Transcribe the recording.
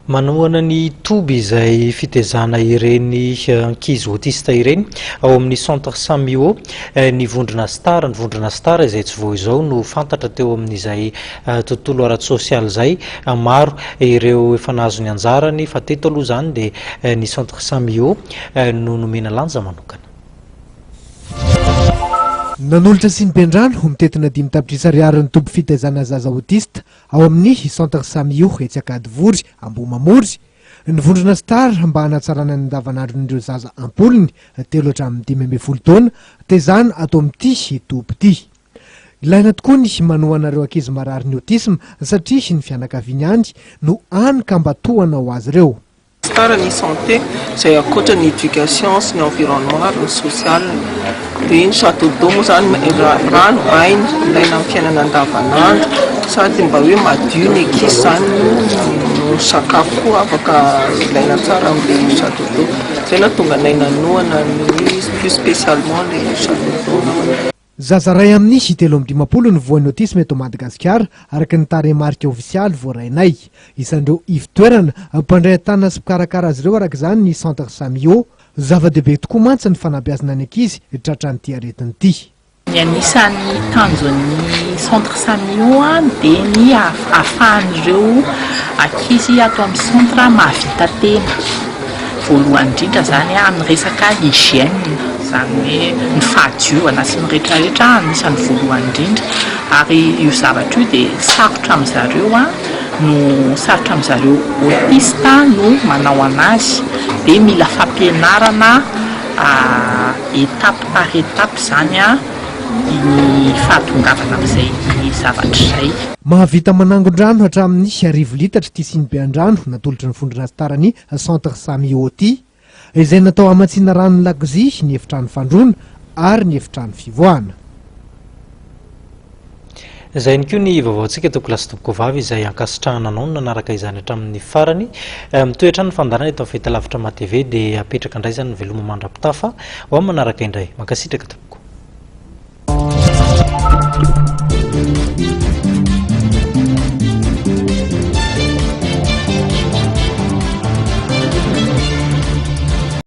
Manohana ny toby izay fitaizana ireny ankizy autiste ireny ao amin'ny Centre Sammy'O ny vondrona star izay tsy vao izao no fantatra teo amin'izay tontolo ara-sosialy zay maro ireo efa nahazo ny anjarany fa teto aloha zany dia ny Centre Sammy'O no nomena lanja manokana. Nanolotra sy ny bendrano mitetina 5 tapitrisa ariary ny toby fitaizana zaza autiste ao amin'ny Centre Sammy'O Etsakadivory Ambomamory ny vondrona star mba hanatsarana ny andavanandron'ireo zaza ampolony 3 hatramin'ny 15 taona taizana atao amin'ity toby ity. Ilaina tokoa ny manohanareo ankizy marary ny autisme satria ny fianakaviany ihany no anka mba tohana ho azy ireo. Star ny santé izay akoatra ny éducation sy ny environnement ny sosialy dia ny château moa zany rano aina ilaina amin'ny fiainana andavanandro sady mba hoe madio ny ankizy zany no sakafo koa afaka ilaina tsara amin'ny château d'eau zay na tonga nay nanohana ny plus spécialement ny château d'eau. Zaza ray amin'ny 350 ny voan'ny autisme eto Madagasikara araka ny taremarika ofisialy voarainay. Isan'ireo ivitoerana mpandray tana sy mpikarakara azy ireo araka izany ny Centre Sammy'O zava-dehibe tokoa mantsy ny fanabeazana ny ankizy tratranyity aretiny ity. Ny anisan'ny tanjon'ny Centre Sammy'O dia ny ahafahan'ireo ankizy ato amin'ny centre mahavita tena. Voalohany indrindra zany amin'ny resaka hygiène zany hoe ny fahadiovana sy ny rehetrarehetra anisan'ny voalohany indrindra ary io zavatra io dia sarotra amin'izareo no sarotra amin'izareo autiste no manao anazy dia mila fampianarana étape par étape zany ny fahatongavana amin'izay zavatra izay. Mahavita manangon-drano hatramin'ny 10 litatra ity sy ny bean-drano natolotry ny vondrona starany Centre Sammy'O ity izay natao hamatsiana rano ny lakozia ny efitrano fandrona ary ny efitrano fivoahana. Izay ny koa ny vaovaontsika toko lasa toboko vavy izay ankasitrahana anao nanaraka izany hatramin'ny farany mitoetra ny fandarana eto amin'ny fahitalavitra ma-TV dia apetraka indray zany ny veloma mandra-pitafa ho amin'ny manaraka indray mankasitraka toboko.